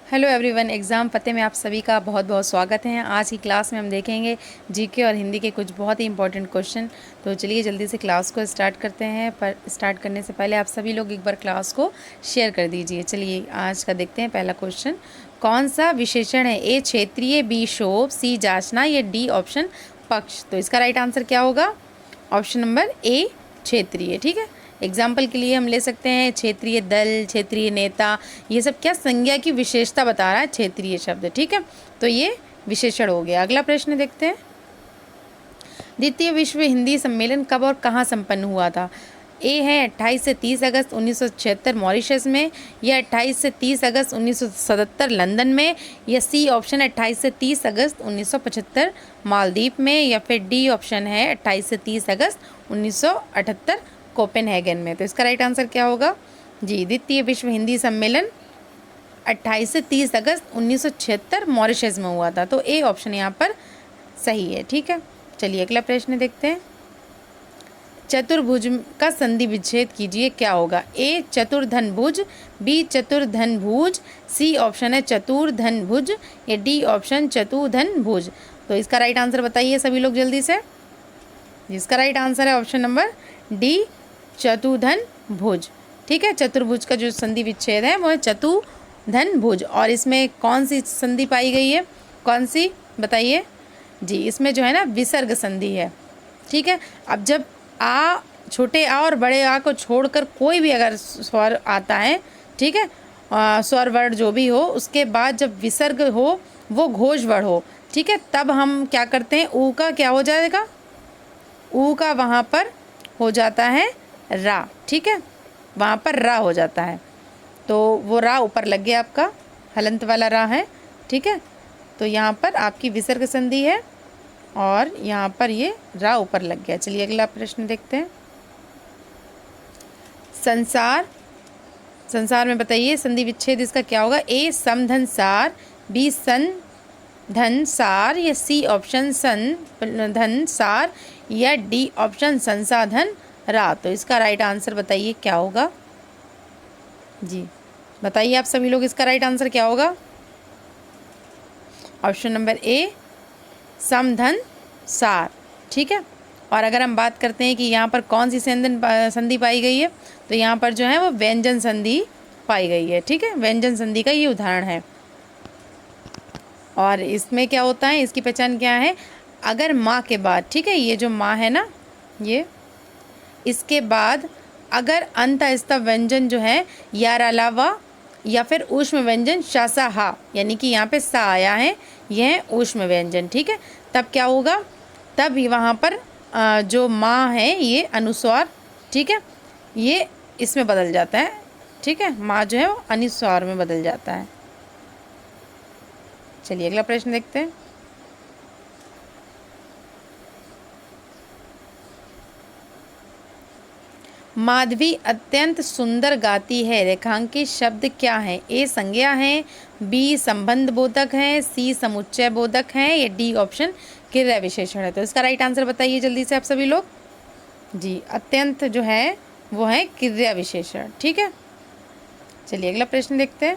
Hello everyone, exam फतेह में आप सभी का बहुत बहुत स्वागत है। आज की क्लास में हम देखेंगे जीके और हिंदी के कुछ बहुत ही इंपॉर्टेंट क्वेश्चन। तो चलिए जल्दी से क्लास को स्टार्ट करते हैं, पर स्टार्ट करने से पहले आप सभी लोग एक बार क्लास को शेयर कर दीजिए। चलिए आज का देखते हैं। पहला क्वेश्चन, कौन सा विशेषण है? ए क्षेत्रीय, बी शोभ, सी जांचना, या डी ऑप्शन पक्ष। तो इसका राइट आंसर क्या होगा? ऑप्शन नंबर ए क्षेत्रीय। ठीक है, एग्जाम्पल के लिए हम ले सकते हैं क्षेत्रीय दल, क्षेत्रीय नेता, ये सब क्या संज्ञा की विशेषता बता रहा है क्षेत्रीय शब्द। ठीक है, तो ये विशेषण हो गया। अगला प्रश्न देखते हैं, द्वितीय विश्व हिंदी सम्मेलन कब और कहाँ संपन्न हुआ था? ए है 28 से 30 अगस्त 1976 मॉरिशस में, या 28 से 30 अगस्त 1977 लंदन में, या सी ऑप्शन है 28 से 30 अगस्त 1975 मालदीव में, या फिर डी ऑप्शन है 28 से 30 अगस्त 1978 कोपेनहेगन में। तो इसका राइट आंसर क्या होगा? जी, द्वितीय विश्व हिंदी सम्मेलन 28 से 30 अगस्त 1976 मॉरिशस में हुआ था। तो ए ऑप्शन यहाँ पर सही है। ठीक है, चलिए अगला प्रश्न देखते हैं, चतुर्भुज का संधि विच्छेद कीजिए, क्या होगा? ए चतुर्धनभुज, बी चतुर्धनभुज, सी ऑप्शन है चतुर्धनभुज, या डी ऑप्शन चतुर्धनभुज। तो इसका राइट आंसर बताइए सभी लोग जल्दी से। जिसका राइट आंसर है ऑप्शन नंबर डी चतुर्धनभुज। ठीक है, चतुर्भुज का जो संधि विच्छेद है वो है चतुर्धनभुज। और इसमें कौन सी संधि पाई गई है? कौन सी बताइए? जी, इसमें जो है ना विसर्ग संधि है। ठीक है, अब जब आ, छोटे आ और बड़े आ को छोड़कर कोई भी अगर स्वर आता है, ठीक है, स्वर वर्ण जो भी हो, उसके बाद जब विसर्ग हो, वो घोष वर्ण हो, ठीक है, तब हम क्या करते हैं, ऊ का क्या हो जाएगा? ऊ का वहाँ पर हो जाता है रा। ठीक है, वहाँ पर रा हो जाता है, तो वो रा ऊपर लग गया, आपका हलंत वाला रा है। ठीक है, तो यहाँ पर आपकी विसर्ग संधि है और यहाँ पर ये रा ऊपर लग गया। चलिए अगला प्रश्न देखते हैं, संसार में बताइए संधि विच्छेद इसका क्या होगा? ए समधन सार, बी सन धन सार, या सी ऑप्शन सन धन सार, या डी ऑप्शन संसाधन रा। तो इसका राइट आंसर बताइए क्या होगा? जी बताइए आप सभी लोग, इसका राइट आंसर क्या होगा? ऑप्शन नंबर ए समधन सार। ठीक है, और अगर हम बात करते हैं कि यहाँ पर कौन सी संधि पाई गई है, तो यहाँ पर जो है वो व्यंजन संधि पाई गई है। ठीक है, व्यंजन संधि का ये उदाहरण है। और इसमें क्या होता है, इसकी पहचान क्या है? अगर माँ के बाद, ठीक है, ये जो माँ है ना, ये इसके बाद अगर अंत आहिस्ता व्यंजन जो है यार अलावा या फिर ऊष्म व्यंजन शासा हा, यानी कि यहाँ पे सा आया है, यह है ऊष्म व्यंजन। ठीक है, तब क्या होगा? तब वहाँ पर जो माँ है ये अनुस्वार, ठीक है, ये इसमें बदल जाता है। ठीक है, माँ जो है वो अनुस्वार में बदल जाता है। चलिए अगला प्रश्न देखते हैं, माधवी अत्यंत सुंदर गाती है, रेखांकित शब्द क्या है? ए संज्ञा है, बी संबंध बोधक है, सी समुच्चय बोधक है, या डी ऑप्शन क्रिया विशेषण है। तो इसका राइट आंसर बताइए जल्दी से आप सभी लोग। जी, अत्यंत जो है वो है क्रिया विशेषण। ठीक है, चलिए अगला प्रश्न देखते हैं,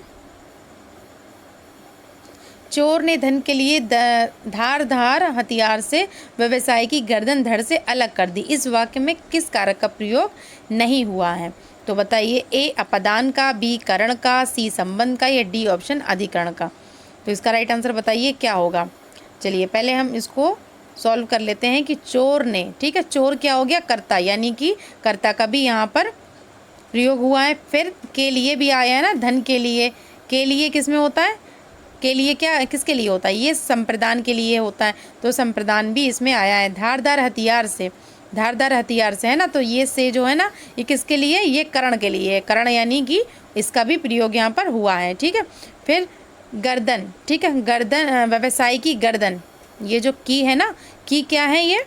चोर ने धन के लिए धारदार हथियार से व्यवसायी की गर्दन धड़ से अलग कर दी, इस वाक्य में किस कारक का प्रयोग नहीं हुआ है? तो बताइए, ए अपदान का, बी करण का, सी संबंध का, या डी ऑप्शन अधिकरण का। तो इसका राइट आंसर बताइए क्या होगा? चलिए पहले हम इसको सॉल्व कर लेते हैं कि चोर ने, ठीक है, चोर क्या हो गया? कर्ता, यानी कि कर्ता का भी यहाँ पर प्रयोग हुआ है। फिर के लिए भी आया है ना, धन के लिए किस में होता है? के लिए क्या किसके लिए होता है? ये संप्रदान के लिए होता है, तो संप्रदान भी इसमें आया है। धारदार हथियार से है ना, तो ये से जो है ना, ये किसके लिए? ये करण के लिए है, करण यानी कि इसका भी प्रयोग यहाँ पर हुआ है। ठीक है, फिर गर्दन, ठीक है, गर्दन, व्यवसाय की गर्दन, ये जो की है ना, की क्या है? ये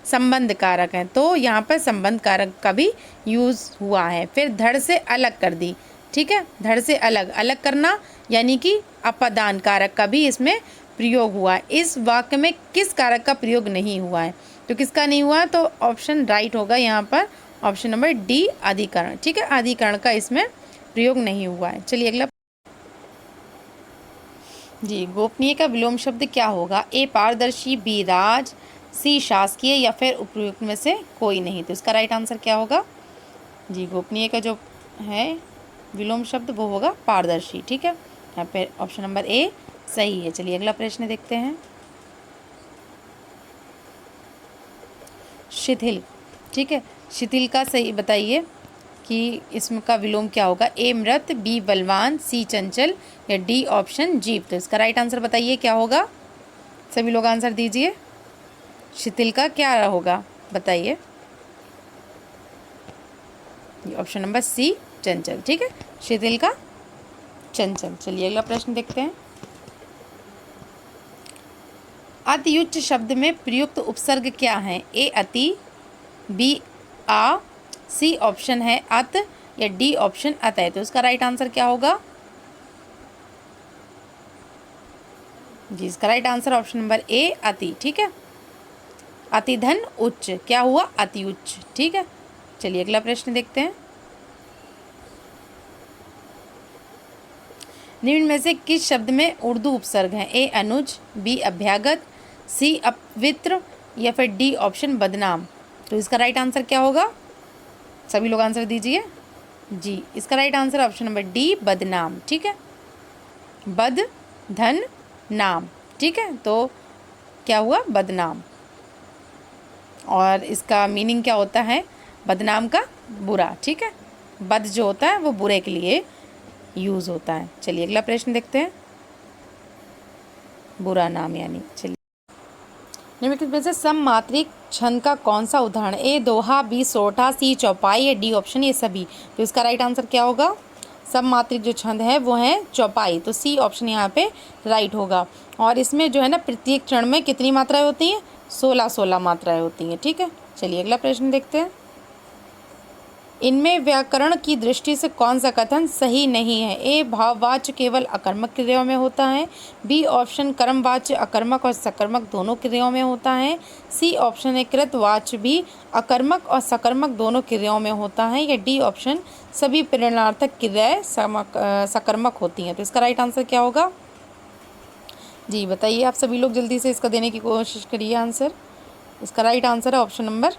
संबंध कारक है, तो यहाँ पर संबंध कारक का भी यूज़ हुआ है। फिर धड़ से अलग कर दी, ठीक है, धड़ से अलग करना, यानी कि अपदान कारक का भी इसमें प्रयोग हुआ है। इस वाक्य में किस कारक का प्रयोग नहीं हुआ है? तो किसका नहीं हुआ? तो ऑप्शन राइट होगा यहाँ पर, ऑप्शन नंबर डी अधिकरण। ठीक है, अधिकरण का इसमें प्रयोग नहीं हुआ है। चलिए अगला, जी, गोपनीय का विलोम शब्द क्या होगा? ए पारदर्शी, बी राज, सी शासकीय या फिर उपयुक्त में से कोई नहीं। तो इसका राइट आंसर क्या होगा? जी, गोपनीय का जो है विलोम शब्द वो होगा पारदर्शी। ठीक है, यहाँ पे ऑप्शन नंबर ए सही है। चलिए अगला प्रश्न देखते हैं। शिथिल, ठीक है, शिथिल का सही बताइए कि इसमें का विलोम क्या होगा? ए मृत, बी बलवान, सी चंचल या डी ऑप्शन जीव। तो इसका राइट आंसर बताइए क्या होगा? सभी लोग आंसर दीजिए। शिथिल का क्या होगा बताइए? ऑप्शन नंबर सी चंचल। ठीक है, शिथिल का चंचल। चलिए अगला प्रश्न देखते हैं। अतियुच्च शब्द में प्रयुक्त उपसर्ग क्या है? ए अति, बी आ, सी ऑप्शन है अत या डी ऑप्शन अतः। तो इसका राइट आंसर क्या होगा? जी, इसका राइट आंसर ऑप्शन नंबर ए अति। ठीक है, अति धन उच्च, क्या हुआ? अति उच्च। ठीक है, चलिए अगला प्रश्न देखते हैं। निम्न में से किस शब्द में उर्दू उपसर्ग है? ए अनुज, बी अभ्यागत, सी अपवित्र या फिर डी ऑप्शन बदनाम। तो इसका राइट आंसर क्या होगा? सभी लोग आंसर दीजिए। जी, इसका right answer option number D बदनाम। ठीक है, बद धन नाम। ठीक है, तो क्या हुआ? बदनाम। और इसका मीनिंग क्या होता है? बदनाम का बुरा। ठीक है, बद जो होता है वो बुरे के लिए यूज़ होता है। चलिए अगला प्रश्न देखते हैं। बुरा नाम यानी। चलिए निम्नलिखित में से सममात्रिक छंद का कौन सा उदाहरण? ए दोहा, बी सोठा, सी चौपाई या डी ऑप्शन ये सभी। तो इसका राइट आंसर क्या होगा? सममात्रिक जो छंद है वो है चौपाई। तो सी ऑप्शन यहाँ पे राइट होगा। और इसमें जो है ना प्रत्येक चरण में कितनी मात्राएं होती हैं? 16 मात्राएं होती हैं। ठीक है, चलिए अगला प्रश्न देखते हैं। इनमें व्याकरण की दृष्टि से कौन सा कथन सही नहीं है? ए भाववाच्य केवल अकर्मक क्रियाओं में होता है, बी ऑप्शन कर्मवाच्य अकर्मक और सकर्मक दोनों क्रियाओं में होता है, सी ऑप्शन है कृतवाच्य भी अकर्मक और सकर्मक दोनों क्रियाओं में होता है या डी ऑप्शन सभी प्रेरणार्थक क्रियाएं सकर्मक होती हैं। तो इसका राइट आंसर क्या होगा? जी बताइए आप सभी लोग, जल्दी से इसका देने की कोशिश करिए आंसर। इसका राइट आंसर है ऑप्शन नंबर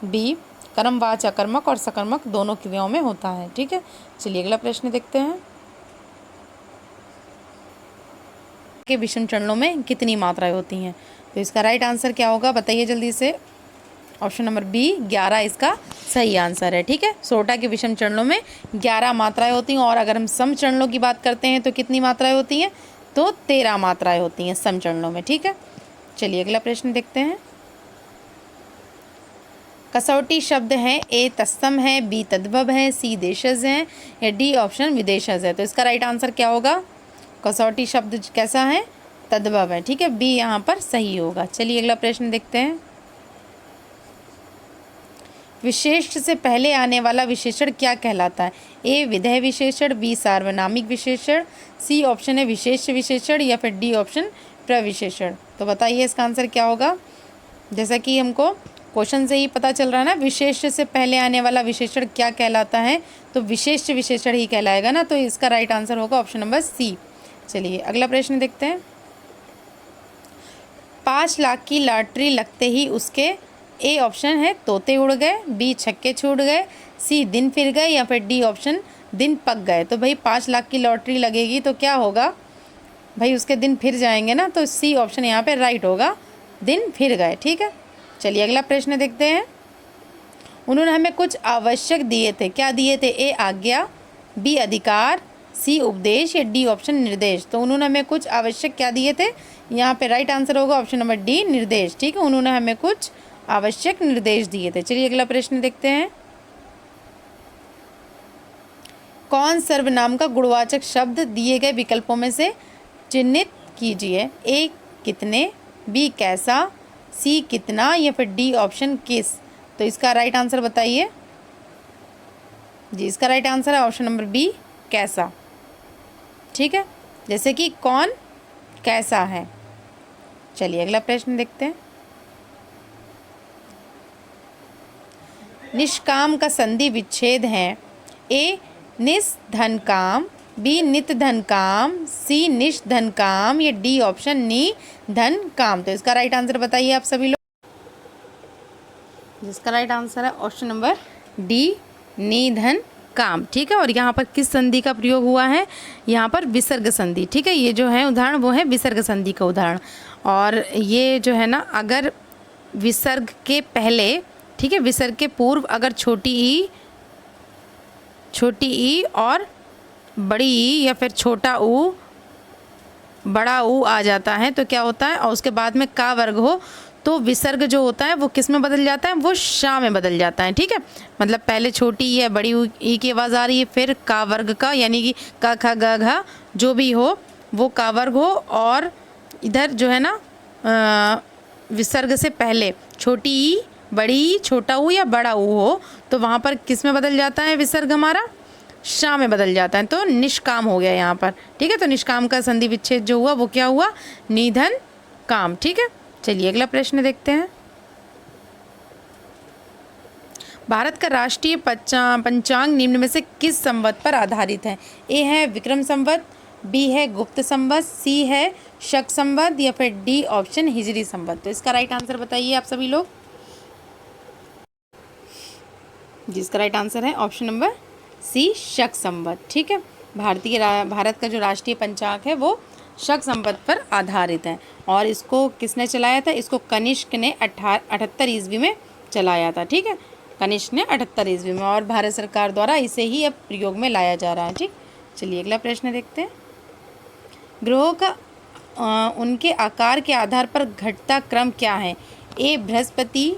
बी, कर्मवाच्य अकर्मक और सकर्मक दोनों क्रियाओं में होता है। ठीक है, चलिए अगला प्रश्न देखते हैं। के विषम चरणों में कितनी मात्राएं होती हैं? तो इसका राइट आंसर क्या होगा बताइए जल्दी से। ऑप्शन नंबर बी 11 इसका सही आंसर है। ठीक है, सोटा के विषम चरणों में 11 मात्राएं होती हैं। और अगर हम सम चरणों की बात करते हैं तो कितनी मात्राएं होती हैं? तो 13 मात्राएं होती हैं सम चरणों में। ठीक है, चलिए अगला प्रश्न देखते हैं। कसौटी शब्द हैं, ए तत्सम है, बी तद्भव है, सी देशज है या डी ऑप्शन विदेशज है। तो इसका राइट आंसर क्या होगा? कसौटी शब्द कैसा है? तद्भव है। ठीक है, बी यहाँ पर सही होगा। चलिए अगला प्रश्न देखते हैं। विशेष्ट से पहले आने वाला विशेषण क्या कहलाता है? ए विधेय विशेषण, बी सार्वनामिक विशेषण, सी ऑप्शन है विशेष विशेषण या फिर डी ऑप्शन प्रविशेषण। तो बताइए इसका आंसर क्या होगा? जैसा कि हमको क्वेश्चन से ही पता चल रहा है ना, विशेष से पहले आने वाला विशेषण क्या कहलाता है? तो विशेष विशेषण ही कहलाएगा ना। तो इसका राइट आंसर होगा ऑप्शन नंबर सी। चलिए अगला प्रश्न देखते हैं। 5 लाख की लॉटरी लगते ही उसके ए ऑप्शन है तोते उड़ गए, बी छक्के छूट गए, सी दिन फिर गए या फिर डी ऑप्शन दिन पक गए। तो भाई 5 लाख की लॉटरी लगेगी तो क्या होगा भाई? उसके दिन फिर जाएंगे ना। तो सी ऑप्शन यहाँ पे राइट होगा, दिन फिर गए। ठीक है, चलिए अगला प्रश्न देखते हैं। उन्होंने हमें कुछ आवश्यक दिए थे, क्या दिए थे? ए आज्ञा, बी अधिकार, सी उपदेश या डी ऑप्शन निर्देश। तो उन्होंने हमें कुछ आवश्यक क्या दिए थे? यहाँ पे राइट आंसर होगा ऑप्शन नंबर डी निर्देश। ठीक है, उन्होंने हमें कुछ आवश्यक निर्देश दिए थे। चलिए अगला प्रश्न देखते हैं। कौन सर्वनाम का गुणवाचक शब्द दिए गए विकल्पों में से चिन्हित कीजिए? ए कितने, बी कैसा, सी कितना या फिर डी ऑप्शन किस। तो इसका राइट आंसर बताइए। जी, इसका राइट आंसर है ऑप्शन नंबर बी कैसा। ठीक है, जैसे कि कौन कैसा है। चलिए अगला प्रश्न देखते हैं। निष्काम का संधि विच्छेद है। ए निस धन काम, बी नित धन काम, सी निश धन काम, या डी ऑप्शन नी धन काम। तो इसका राइट आंसर बताइए आप सभी लोग। जिसका राइट आंसर है ऑप्शन नंबर डी, निधन काम। ठीक है, और यहाँ पर किस संधि का प्रयोग हुआ है? यहाँ पर विसर्ग संधि। ठीक है, ये जो है उदाहरण वो है विसर्ग संधि का उदाहरण। और ये जो है ना, अगर विसर्ग के पहले, ठीक है, विसर्ग के पूर्व अगर छोटी ई और बड़ी ई, या फिर छोटा ऊ बड़ा ऊ आ जाता है तो क्या होता है, और उसके बाद में का वर्ग हो तो विसर्ग जो होता है वो किस में बदल जाता है? वो शा में बदल जाता है। ठीक है, मतलब पहले छोटी ई है, बड़ी ई की आवाज़ आ रही है, फिर का वर्ग का, यानी कि का खा गा घा जो भी हो वो का वर्ग हो, और इधर जो है ना विसर्ग से पहले छोटी ई, बड़ी ई, छोटा ऊ या बड़ा ऊ हो तो वहाँ पर किस में बदल जाता है विसर्ग? हमारा शा में बदल जाता है, तो निष्काम हो गया यहाँ पर। ठीक है, तो निष्काम का संधि विच्छेद जो हुआ वो क्या हुआ? निधन काम। ठीक है, चलिए अगला प्रश्न देखते हैं। भारत का राष्ट्रीय पंचांग निम्न में से किस संवत पर आधारित है? ए है विक्रम संवत, बी है गुप्त संवत, सी है शक संवत, या फिर डी ऑप्शन हिजरी संवत। तो इसका राइट आंसर बताइए आप सभी लोग। जिसका राइट आंसर है ऑप्शन नंबर सी, शक संवत। ठीक है, भारत का जो राष्ट्रीय पंचांग है वो शक संवत पर आधारित है, और इसको किसने चलाया था? इसको कनिष्क ने 78 ईस्वी में चलाया था। ठीक है, कनिष्क ने 78 ईस्वी में, और भारत सरकार द्वारा इसे ही अब प्रयोग में लाया जा रहा है। ठीक, चलिए अगला प्रश्न देखते हैं। ग्रहों का उनके आकार के आधार पर घटता क्रम क्या है? ए बृहस्पति,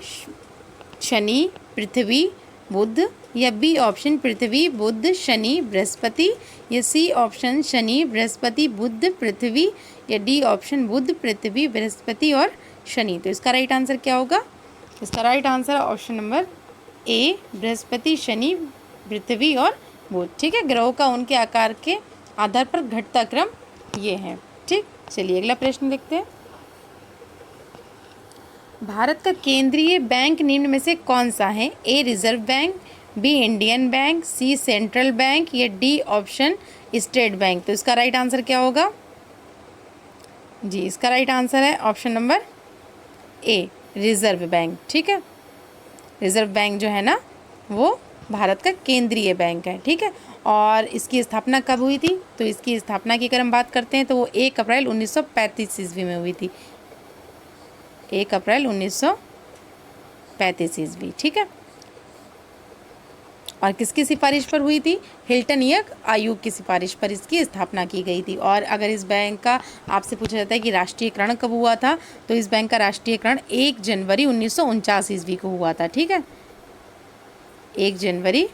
शनि, पृथ्वी, बुध, या बी ऑप्शन पृथ्वी, बुध, शनि, बृहस्पति, या सी ऑप्शन शनि, बृहस्पति, बुध, पृथ्वी, या डी ऑप्शन बुध, पृथ्वी, बृहस्पति और शनि। तो इसका राइट आंसर क्या होगा? इसका right answer option number A, बृहस्पति, शनि, पृथ्वी और बुध। ठीक है, ग्रहों का उनके आकार के आधार पर घटता क्रम ये है। ठीक, चलिए अगला प्रश्न देखते हैं। भारत का केंद्रीय बैंक निम्न में से कौन सा है? A Reserve Bank, B Indian Bank, C Central Bank, या डी ऑप्शन स्टेट बैंक। तो इसका राइट आंसर क्या होगा? जी, इसका राइट आंसर है option number A, Reserve Bank. ठीक है, रिजर्व बैंक जो है ना वो भारत का केंद्रीय बैंक है। ठीक है, और इसकी स्थापना कब हुई थी? तो इसकी स्थापना की अगर हम बात करते हैं तो वो 1 अप्रैल 1935 ईस्वी में हुई थी। 1 अप्रैल 1935 ईस्वी। ठीक है, और किसकी सिफारिश पर हुई थी? हिल्टन यंग आयोग की सिफारिश पर इसकी स्थापना की गई थी। और अगर इस बैंक का आपसे पूछा जाता है कि राष्ट्रीयकरण कब हुआ था, तो इस बैंक का राष्ट्रीयकरण 1 जनवरी 1949 ईस्वी को हुआ था। ठीक है, 1 जनवरी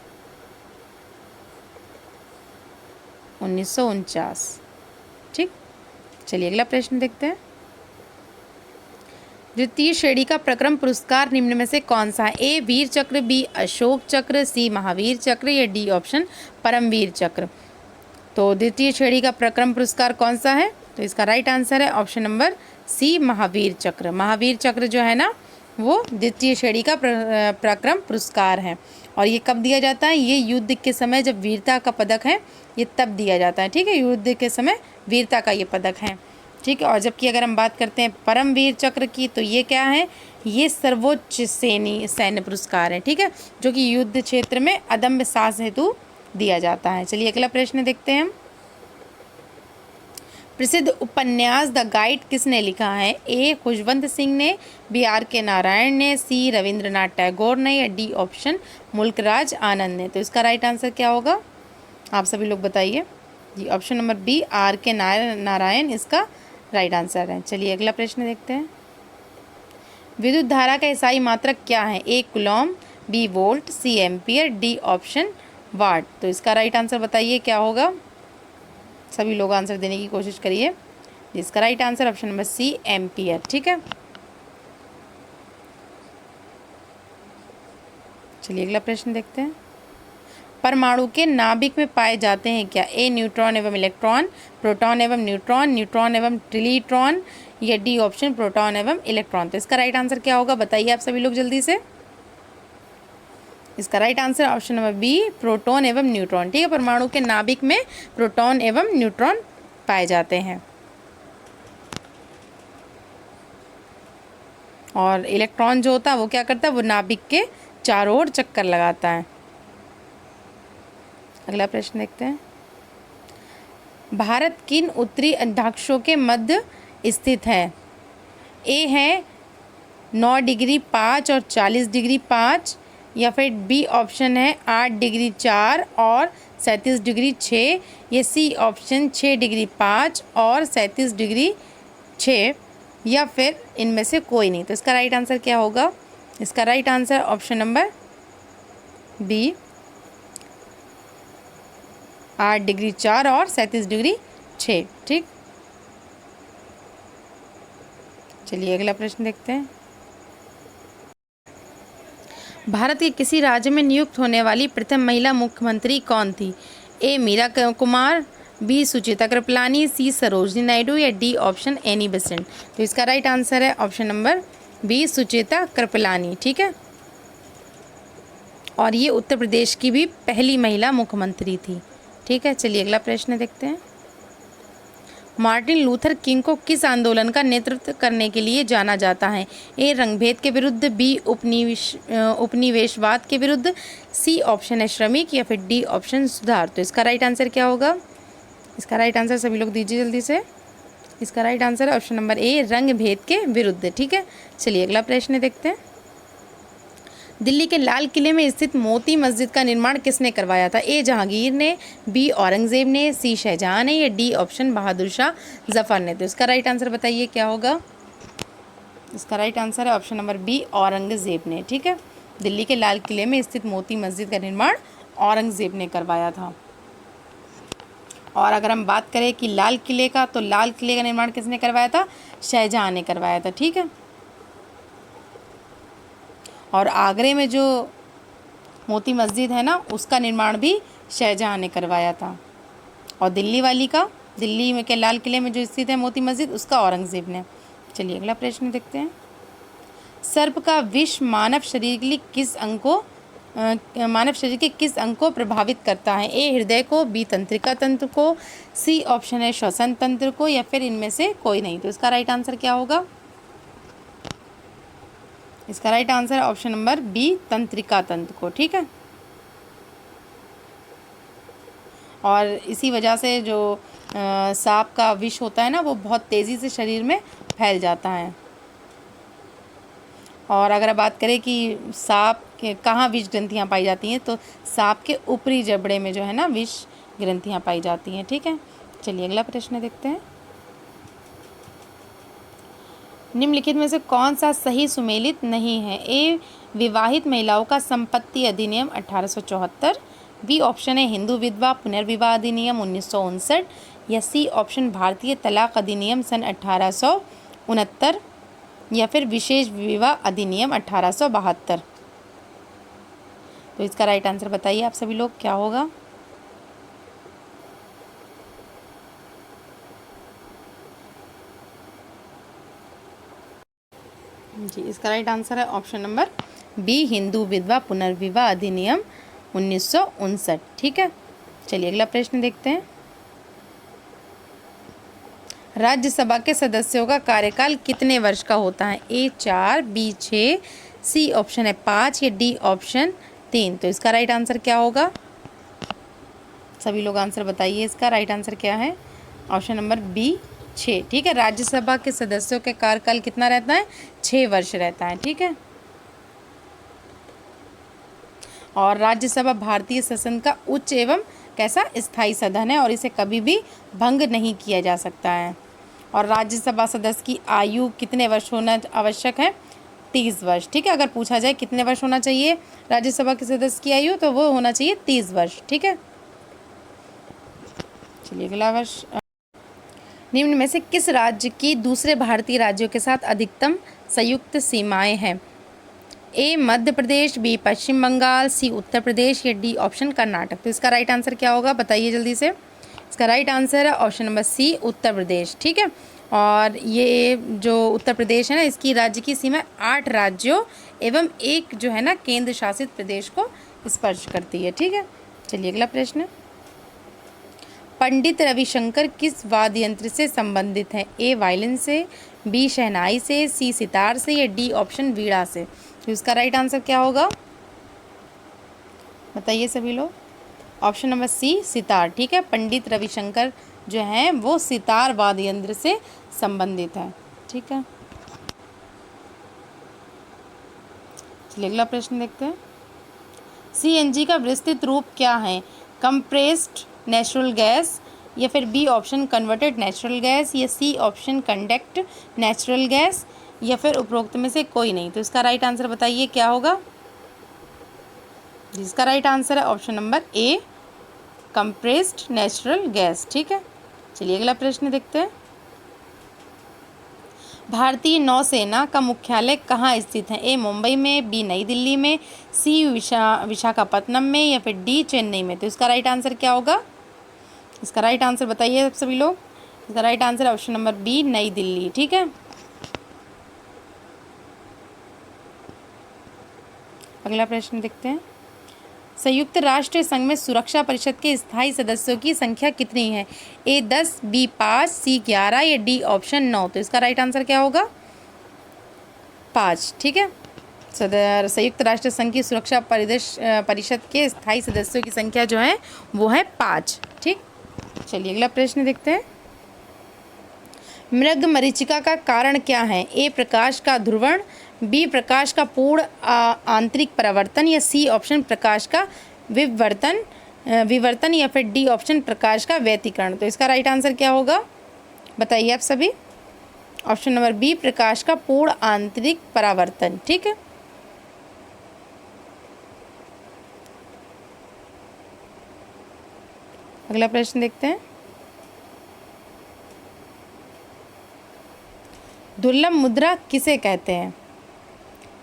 1949। ठीक, चलिए अगला प्रश्न देखते हैं। द्वितीय श्रेणी का प्रक्रम पुरस्कार निम्न में से कौन सा है? ए वीर चक्र, बी अशोक चक्र, सी महावीर चक्र, या डी ऑप्शन परमवीर चक्र। तो द्वितीय श्रेणी का प्रक्रम पुरस्कार कौन सा है? तो इसका राइट आंसर है ऑप्शन नंबर सी, महावीर चक्र। महावीर चक्र जो है ना वो द्वितीय श्रेणी का प्रक्रम पुरस्कार है। और ये कब दिया जाता है? ये युद्ध के समय जब वीरता का पदक है ये तब दिया जाता है। ठीक है, युद्ध के समय वीरता का ये पदक है। ठीक है, और जबकि अगर हम बात करते हैं परमवीर चक्र की तो ये क्या है? ये सर्वोच्च सैन्य पुरस्कार है। ठीक है, जो कि युद्ध क्षेत्र में अदम्य साहस हेतु दिया जाता है। चलिए अगला प्रश्न देखते हैं। प्रसिद्ध उपन्यास द गाइड किसने लिखा है? ए खुशवंत सिंह ने, बी आर के नारायण ने, सी रविंद्रनाथ टैगोर ने, या डी ऑप्शन मुल्कराज आनंद ने। तो इसका राइट आंसर क्या होगा? आप सभी लोग बताइए। जी, ऑप्शन नंबर बी, आर के नारायण इसका राइट आंसर है। चलिए अगला प्रश्न देखते हैं। विद्युत धारा का ईसाई मात्रक क्या है? ए कूलॉम, बी वोल्ट, सी एम्पियर, डी ऑप्शन वाट। तो इसका राइट आंसर बताइए क्या होगा? सभी लोग आंसर देने की कोशिश करिए। इसका right answer option number C, ampere. ठीक है, चलिए अगला प्रश्न देखते हैं। परमाणु के नाभिक में पाए जाते हैं क्या? ए न्यूट्रॉन एवं इलेक्ट्रॉन, प्रोटॉन एवं न्यूट्रॉन, न्यूट्रॉन एवं ट्रिलिट्रॉन, या डी ऑप्शन प्रोटॉन एवं इलेक्ट्रॉन। तो इसका राइट आंसर क्या होगा बताइए आप सभी लोग जल्दी से। इसका right answer option number B proton एवं न्यूट्रॉन। ठीक है, परमाणु के नाभिक में प्रोटॉन एवं न्यूट्रॉन पाए जाते हैं। और इलेक्ट्रॉन जो होता है वो क्या करता है, वो नाभिक के चारों ओर चक्कर लगाता है। अगला प्रश्न देखते हैं। भारत किन उत्तरी अक्षांशों के मध्य स्थित है? ए है 9 डिग्री 5 और 40 डिग्री 5, या फिर बी ऑप्शन है 8 डिग्री 4 और 37 डिग्री 6, या सी ऑप्शन 6 डिग्री 5 और 37 डिग्री 6, या फिर इनमें से कोई नहीं। तो इसका राइट आंसर क्या होगा? इसका right answer option number B 8 degree 4 और 37 डिग्री 6। ठीक, चलिए अगला प्रश्न देखते हैं। भारत के किसी राज्य में नियुक्त होने वाली प्रथम महिला मुख्यमंत्री कौन थी? ए मीरा कुमार, बी सुचिता कृपलानी, सी सरोजनी नायडू, या डी ऑप्शन एनी बेसेंट। तो इसका राइट आंसर है ऑप्शन नंबर बी सुचिता कृपलानी। ठीक है, और ये उत्तर प्रदेश की भी पहली महिला मुख्यमंत्री थी। ठीक है, चलिए अगला प्रश्न देखते हैं। मार्टिन लूथर किंग को किस आंदोलन का नेतृत्व करने के लिए जाना जाता है? ए रंगभेद के विरुद्ध, बी उपनिवेशवाद के विरुद्ध, सी ऑप्शन है श्रमिक, या फिर डी ऑप्शन सुधार। तो इसका राइट आंसर क्या होगा? इसका राइट आंसर सभी लोग दीजिए जल्दी से। इसका राइट आंसर है ऑप्शन नंबर ए रंगभेद के विरुद्ध। ठीक है, चलिए अगला प्रश्न देखते हैं। दिल्ली के लाल किले में स्थित मोती मस्जिद का निर्माण किसने करवाया था? ए जहांगीर ने, बी औरंगजेब ने, सी शाहजहां ने, या डी ऑप्शन बहादुर शाह जफर ने। तो इसका राइट आंसर बताइए क्या होगा? इसका राइट आंसर है ऑप्शन नंबर बी औरंगजेब ने। ठीक है, दिल्ली के लाल किले में स्थित मोती मस्जिद का निर्माण औरंगजेब ने करवाया था। और अगर हम बात करें कि लाल किले का, तो लाल किले का निर्माण किसने करवाया था? शाहजहां ने करवाया था। ठीक है, और आगरे में जो मोती मस्जिद है ना, उसका निर्माण भी शाहजहां ने करवाया था। और दिल्ली वाली का, दिल्ली में के लाल किले में जो स्थित है मोती मस्जिद, उसका औरंगजेब ने। चलिए अगला प्रश्न देखते हैं। सर्प का विष मानव शरीर के लिए किस अंग को मानव शरीर के किस अंग को प्रभावित करता है? ए हृदय को, बी तंत्रिका तंत्र को, सी ऑप्शन है श्वसन तंत्र को, या फिर इनमें से कोई नहीं। तो इसका राइट आंसर क्या होगा? इसका राइट आंसर है ऑप्शन नंबर बी तंत्रिका तंत्र को। ठीक है, और इसी वजह से जो सांप का विष होता है ना, वो बहुत तेज़ी से शरीर में फैल जाता है। और अगर बात करें कि सांप के कहाँ विष ग्रंथियाँ पाई जाती हैं, तो सांप के ऊपरी जबड़े में जो है ना विष ग्रंथियाँ पाई जाती हैं। ठीक है, चलिए अगला प्रश्न देखते हैं। निम्नलिखित में से कौन सा सही सुमेलित नहीं है? ए विवाहित महिलाओं का संपत्ति अधिनियम 1874, बी ऑप्शन है हिंदू विधवा पुनर्विवाह अधिनियम 1959, या सी ऑप्शन भारतीय तलाक अधिनियम सन 1869, या फिर विशेष विवाह अधिनियम 1872। तो इसका राइट आंसर बताइए आप सभी लोग क्या होगा? जी, इसका राइट आंसर है ऑप्शन नंबर बी हिंदू विधवा पुनर्विवाह अधिनियम 1959। ठीक है, चलिए अगला प्रश्न देखते हैं। राज्यसभा के सदस्यों का कार्यकाल कितने वर्ष का होता है? ए 4, बी 6, सी ऑप्शन है 5, या डी ऑप्शन 3। तो इसका राइट आंसर क्या होगा? सभी लोग आंसर बताइए। इसका राइट आंसर क्या है? Option number B 6। ठीक है, राज्यसभा के सदस्यों के कार्यकाल कितना रहता है? 6 वर्ष रहता है। ठीक है, और राज्यसभा भारतीय संसद का उच्च एवं कैसा स्थायी सदन है, और इसे कभी भी भंग नहीं किया जा सकता है। और राज्यसभा सदस्य की आयु कितने वर्ष होना आवश्यक है? 30 वर्ष। ठीक है, अगर पूछा जाए कितने वर्ष होना चाहिए राज्यसभा के सदस्य की आयु, तो वो होना चाहिए 30 वर्ष। ठीक है, चलिए अगला वर्ष। निम्न में से किस राज्य की दूसरे भारतीय राज्यों के साथ अधिकतम संयुक्त सीमाएं हैं? ए मध्य प्रदेश, बी पश्चिम बंगाल, सी उत्तर प्रदेश, या डी ऑप्शन कर्नाटक। तो इसका राइट आंसर क्या होगा? बताइए जल्दी से। इसका राइट आंसर है ऑप्शन नंबर सी उत्तर प्रदेश। ठीक है, और ये जो उत्तर प्रदेश है ना, इसकी राज्य की सीमा 8 राज्यों एवं एक जो है ना केंद्र शासित प्रदेश को स्पर्श करती है। ठीक है, चलिए अगला प्रश्न। पंडित रविशंकर किस वाद्य यंत्र से संबंधित हैं? ए वायलिन से, बी शहनाई से, सी सितार से, या डी ऑप्शन वीणा से? तो इसका राइट आंसर क्या होगा, बताइए सभी लोग। Option number C sitar. ठीक है, पंडित रविशंकर जो हैं वो सितार वाद्य यंत्र से संबंधित है। ठीक है, चलिए अगला प्रश्न देखते हैं। सीएनजी का विस्तृत रूप क्या है? कंप्रेस्ड नेचुरल गैस, या फिर B option converted natural gas, या C option conduct natural gas, या फिर उपरोक्त में से कोई नहीं? तो इसका राइट आंसर बताइए क्या होगा। जिसका राइट आंसर है ऑप्शन नंबर ए कंप्रेस्ड नेचुरल गैस। ठीक है, चलिए अगला प्रश्न देखते हैं। भारतीय नौसेना का मुख्यालय कहाँ स्थित है? ए मुंबई में, बी नई दिल्ली में, सी विशाखापत्तनम में, या फिर डी चेन्नई में? तो इसका राइट आंसर क्या होगा, इसका राइट आंसर बताइए सभी लोग। इसका right answer option number B New Delhi. ठीक है, अगला प्रश्न देखते हैं। संयुक्त राष्ट्र संघ में सुरक्षा परिषद के स्थायी सदस्यों की संख्या कितनी है? ए 10, बी 5, सी 11, या डी ऑप्शन 9? तो इसका राइट आंसर क्या होगा, 5। ठीक है, संयुक्त राष्ट्र संघ की सुरक्षा परिषद के स्थायी सदस्यों की संख्या जो है वो है 5। ठीक, चलिए अगला प्रश्न देखते हैं। मृग मरीचिका का कारण क्या है? ए प्रकाश का ध्रुवण, बी प्रकाश का पूर्ण आंतरिक परावर्तन, या सी ऑप्शन प्रकाश का विवर्तन, या फिर डी ऑप्शन प्रकाश का व्यतिकरण? तो इसका राइट आंसर क्या होगा, बताइए आप सभी। ऑप्शन नंबर बी प्रकाश का पूर्ण आंतरिक परावर्तन। ठीक है, अगला प्रश्न देखते हैं। दुर्लभ मुद्रा किसे कहते हैं?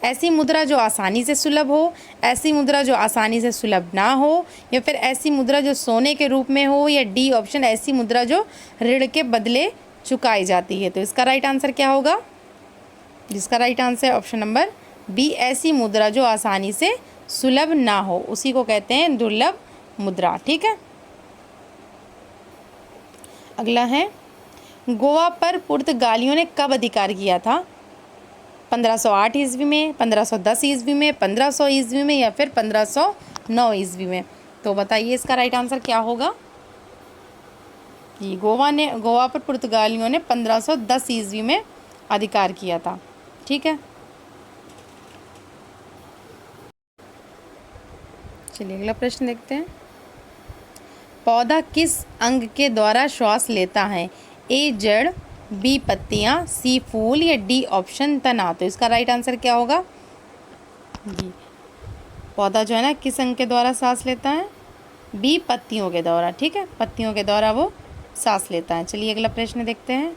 ऐसी मुद्रा जो आसानी से सुलभ हो, ऐसी मुद्रा जो आसानी से सुलभ ना हो, या फिर ऐसी मुद्रा जो सोने के रूप में हो, या डी ऑप्शन ऐसी मुद्रा जो ऋण के बदले चुकाई जाती है? तो इसका राइट आंसर क्या होगा, जिसका राइट आंसर है ऑप्शन नंबर बी ऐसी मुद्रा जो आसानी से सुलभ ना हो, उसी को कहते हैं दुर्लभ मुद्रा। ठीक है, अगला है, गोवा पर पुर्तगालियों ने कब अधिकार किया था? 1508 ईस्वी में, 1510 ईस्वी में, 1500 ईस्वी में, या फिर 1509 ईस्वी में? तो बताइए इसका राइट आंसर क्या होगा। गोवा पर पुर्तगालियों ने 1510 ईस्वी में अधिकार किया था। ठीक है, चलिए अगला प्रश्न देखते हैं। पौधा किस अंग के द्वारा श्वास लेता है? ए जड़, बी पत्तियां, सी फूल, या डी ऑप्शन तना? तो इसका राइट आंसर क्या होगा जी, पौधा जो है ना किस अंग के द्वारा सांस लेता है? बी पत्तियों के द्वारा। ठीक है, पत्तियों के द्वारा वो सांस लेता है। चलिए अगला प्रश्न देखते हैं।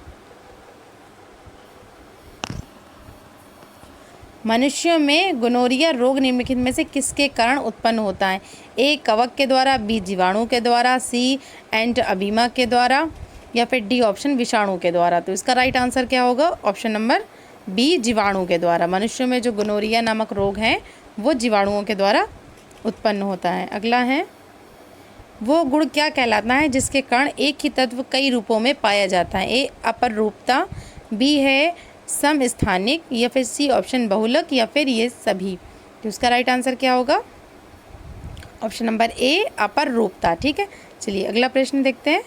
मनुष्यों में गोनोरिया रोग निम्नलिखित में से किसके कारण उत्पन्न होता है? ए कवक के द्वारा, बी जीवाणु के द्वारा, सी एंट अबीमा के द्वारा, या फिर डी ऑप्शन विषाणु के द्वारा? तो इसका राइट आंसर क्या होगा, ऑप्शन नंबर बी जीवाणु के द्वारा। मनुष्यों में जो गोनोरिया नामक रोग है वो जीवाणुओं के द्वारा उत्पन्न होता है। अगला है, वो गुण क्या कहलाता है जिसके कारण एक ही तत्व कई रूपों में पाया जाता है? ए अपर रूपता, बी है समस्थानिक, या फिर सी ऑप्शन बहुलक, या फिर ये सभी? तो उसका राइट आंसर क्या होगा, ऑप्शन नंबर ए अपर रूपता। ठीक है, चलिए अगला प्रश्न देखते हैं।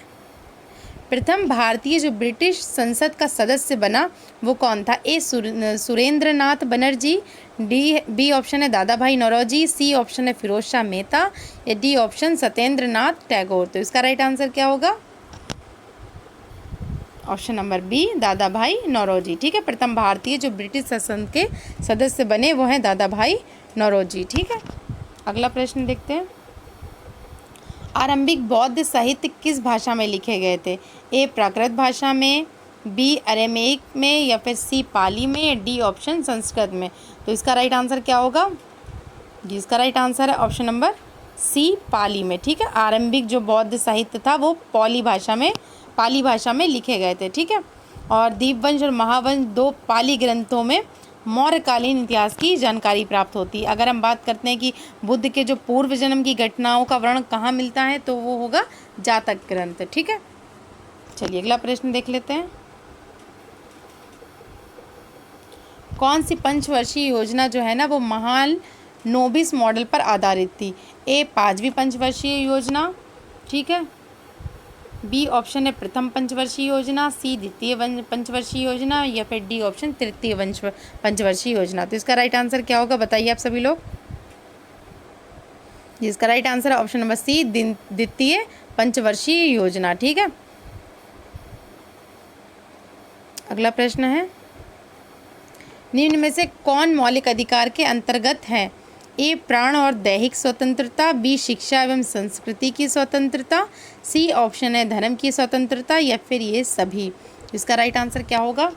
प्रथम भारतीय जो ब्रिटिश संसद का सदस्य बना वो कौन था? ए सुरेंद्र नाथ बनर्जी, बी ऑप्शन है दादा भाई नौरोजी, सी ऑप्शन है फिरोज शाह मेहता, या डी ऑप्शन सत्येंद्र नाथ टैगोर? तो इसका राइट आंसर क्या होगा, ऑप्शन नंबर बी दादा भाई नौरोजी। ठीक है, प्रथम भारतीय जो ब्रिटिश संसद के सदस्य बने वो हैं दादा भाई नौरोजी। ठीक है, अगला प्रश्न देखते हैं। आरंभिक बौद्ध साहित्य किस भाषा में लिखे गए थे? ए प्राकृत भाषा में, बी अरेमेइक में, या फिर सी पाली में, या डी ऑप्शन संस्कृत में? तो इसका राइट आंसर क्या होगा, जिसका राइट आंसर है ऑप्शन नंबर सी पाली में। ठीक है, आरंभिक जो बौद्ध साहित्य था वो पाली भाषा में लिखे गए थे। ठीक है, और दीपवंश और महावंश दो पाली ग्रंथों में मौर्यकालीन इतिहास की जानकारी प्राप्त होती है। अगर हम बात करते हैं कि बुद्ध के जो पूर्व जन्म की घटनाओं का वर्णन कहाँ मिलता है, तो वो होगा जातक ग्रंथ। ठीक है, चलिए अगला प्रश्न देख लेते हैं। कौन सी पंचवर्षीय योजना जो है ना वो महालनोबिस मॉडल पर आधारित थी? ए पांचवी पंचवर्षीय योजना, ठीक है, बी ऑप्शन है प्रथम पंचवर्षीय योजना, सी द्वितीय पंचवर्षीय योजना, या फिर डी ऑप्शन तृतीय पंचवर्षीय योजना। तो इसका राइट आंसर क्या होगा बताइए आप सभी लोग। जिसका राइट आंसर है ऑप्शन नंबर सी, द्वितीय पंचवर्षीय योजना। ठीक है, अगला प्रश्न है, निम्न में से कौन मौलिक अधिकार के अंतर्गत है? ए प्राण और दैहिक स्वतंत्रता, बी शिक्षा एवं संस्कृति की स्वतंत्रता, सी ऑप्शन है धर्म की स्वतंत्रता, या फिर ये सभी। इसका राइट आंसर क्या होगा?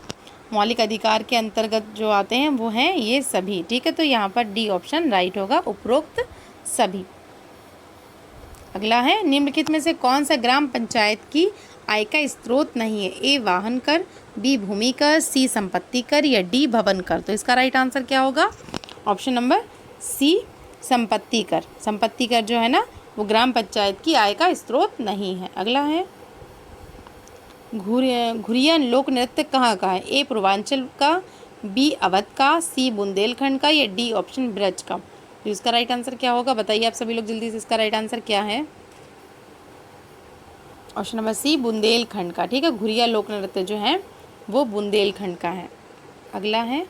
मौलिक अधिकार के अंतर्गत जो आते हैं वो हैं ये सभी। ठीक है, तो यहाँ पर डी ऑप्शन राइट होगा, उपरोक्त सभी। अगला है, निम्नलिखित में से कौन सा ग्राम पंचायत की आय का स्रोत नहीं है? ए वाहन कर, बी भूमि कर, सी संपत्ति कर, या डी भवन कर। तो इसका राइट आंसर क्या होगा? ऑप्शन नंबर सी, संपत्ति कर। संपत्ति कर जो है ना वो ग्राम पंचायत की आय का स्रोत नहीं है। अगला है, घुरिया लोक नृत्य कहाँ का है? ए पूर्वांचल का, बी अवध का, सी बुंदेलखंड का, या डी ऑप्शन ब्रज का। तो इसका राइट आंसर क्या होगा बताइए आप सभी लोग जल्दी से। इसका राइट आंसर क्या है? ऑप्शन नंबर सी, बुंदेलखंड का। ठीक है, घुरिया लोक नृत्य जो है वो बुंदेलखंड का है। अगला है,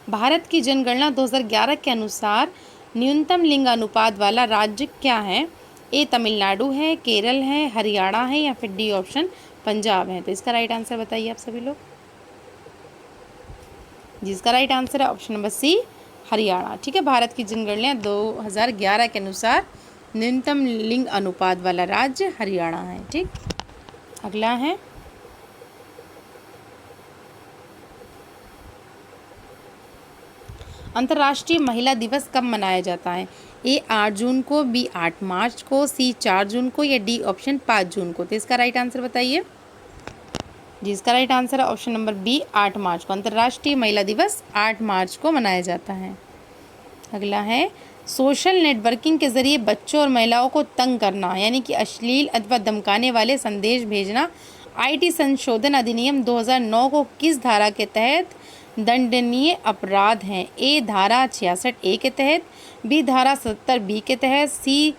भारत की जनगणना 2011 के अनुसार न्यूनतम लिंग अनुपात वाला राज्य क्या है? ए तमिलनाडु है, केरल है, हरियाणा है, या फिर डी ऑप्शन पंजाब है। तो इसका राइट आंसर बताइए आप सभी लोग। जिसका राइट आंसर है ऑप्शन नंबर सी, हरियाणा। ठीक है, भारत की जनगणना 2011 के अनुसार न्यूनतम लिंग अनुपात वाला राज्य हरियाणा है। ठीक, अगला है, अंतर्राष्ट्रीय महिला दिवस कब मनाया जाता है? ए 8 जून को, बी 8 मार्च को, सी 4 जून को, या डी ऑप्शन 5 जून को। तो इसका राइट आंसर बताइए। जिसका राइट आंसर है ऑप्शन नंबर बी, 8 मार्च को। अंतर्राष्ट्रीय महिला दिवस 8 मार्च को मनाया जाता है। अगला है, सोशल नेटवर्किंग के जरिए बच्चों और महिलाओं को तंग करना यानी कि अश्लील अथवा धमकाने वाले संदेश भेजना आईटी संशोधन अधिनियम 2009 को किस धारा के तहत दंडनीय अपराध है? ए धारा 66A के तहत, बी धारा 70B के तहत, सी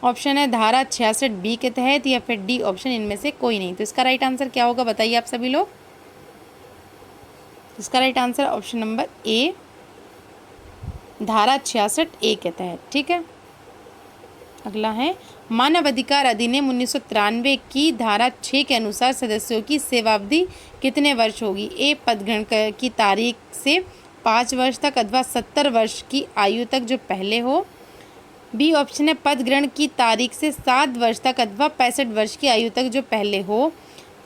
ऑप्शन है धारा 66B के तहत, या फिर डी ऑप्शन इनमें से कोई नहीं। तो इसका राइट आंसर क्या होगा बताइए आप सभी लोग। इसका राइट आंसर ऑप्शन नंबर ए, धारा 66A के तहत। ठीक है, अगला है, मानव अधिकार अधिनियम 1993 की धारा 6 के अनुसार सदस्यों की सेवावधि कितने वर्ष होगी? ए पदग्रहण की तारीख से 5 वर्ष तक अथवा 70 वर्ष की आयु तक जो पहले हो, बी ऑप्शन है पदग्रहण की तारीख से 7 वर्ष तक अथवा 65 वर्ष की आयु तक जो पहले हो,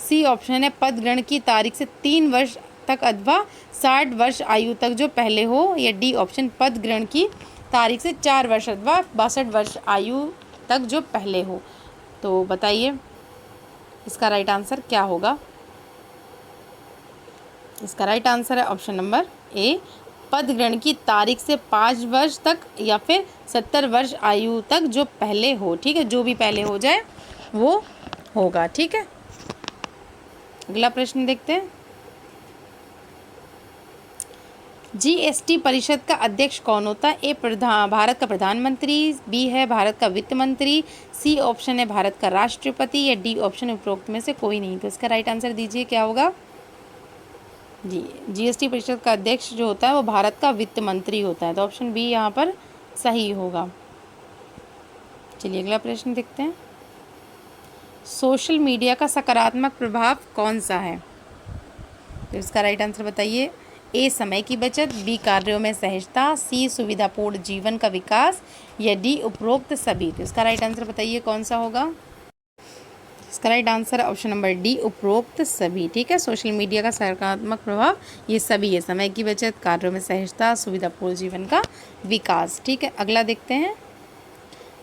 सी ऑप्शन है पदग्रहण की तारीख से 3 वर्ष तक अथवा 60 वर्ष आयु तक जो पहले हो, या डी ऑप्शन पदग्रहण की तारीख से 4 वर्ष अथवा 62 वर्ष आयु तक जो पहले हो। तो बताइए इसका राइट आंसर क्या होगा। इसका राइट आंसर है ऑप्शन नंबर ए, पदग्रहण की तारीख से 5 वर्ष तक या फिर 70 वर्ष आयु तक जो पहले हो। ठीक है, जो भी पहले हो जाए वो होगा। ठीक है, अगला प्रश्न देखते हैं, जीएसटी परिषद का अध्यक्ष कौन होता है? ए भारत का प्रधानमंत्री, बी है भारत का वित्त मंत्री, सी ऑप्शन है भारत का राष्ट्रपति, या डी ऑप्शन उपरोक्त में से कोई नहीं। तो इसका राइट आंसर दीजिए क्या होगा। जी, जीएसटी परिषद का अध्यक्ष जो होता है वो भारत का वित्त मंत्री होता है। तो ऑप्शन बी यहाँ पर सही होगा। चलिए अगला प्रश्न देखते हैं, सोशल मीडिया का सकारात्मक प्रभाव कौन सा है? तो इसका राइट आंसर बताइए। ए समय की बचत, बी कार्यों में सहजता, सी सुविधापूर्ण जीवन का विकास, या डी उपरोक्त सभी। तो इसका राइट आंसर बताइए कौन सा होगा। इसका right answer option number D, उपरोक्त सभी। ठीक है, सोशल मीडिया का सकारात्मक प्रभाव ये सभी है, समय की बचत, कार्यों में सहजता, सुविधापूर्ण जीवन का विकास। ठीक है, अगला देखते हैं,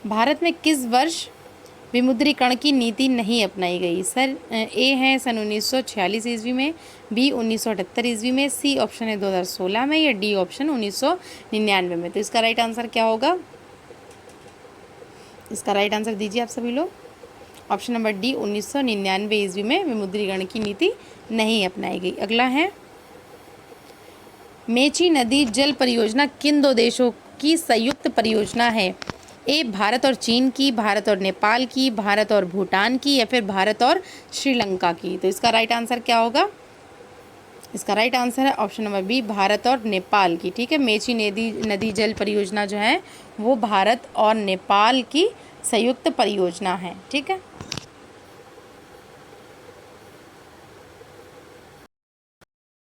भारत में किस वर्ष विमुद्रीकरण की नीति नहीं अपनाई गई? सर ए है सन 1946 ईस्वी में, बी 1978 ईस्वी में, सी ऑप्शन है 2016 में, या डी ऑप्शन 1999 में। तो इसका राइट आंसर क्या होगा? इसका राइट आंसर दीजिए आप सभी लोग। ऑप्शन नंबर डी 1999 ईस्वी में विमुद्रीकरण की नीति नहीं अपनाई गई। अगला है, मेची नदी जल परियोजना किन दो देशों की संयुक्त परियोजना है? ए भारत और चीन की, भारत और नेपाल की, भारत और भूटान की, या फिर भारत और श्रीलंका की। तो इसका राइट आंसर क्या होगा? इसका राइट आंसर है ऑप्शन नंबर बी, भारत और नेपाल की। ठीक है, मेची नदी जल परियोजना जो है वो भारत और नेपाल की संयुक्त परियोजना है। ठीक है।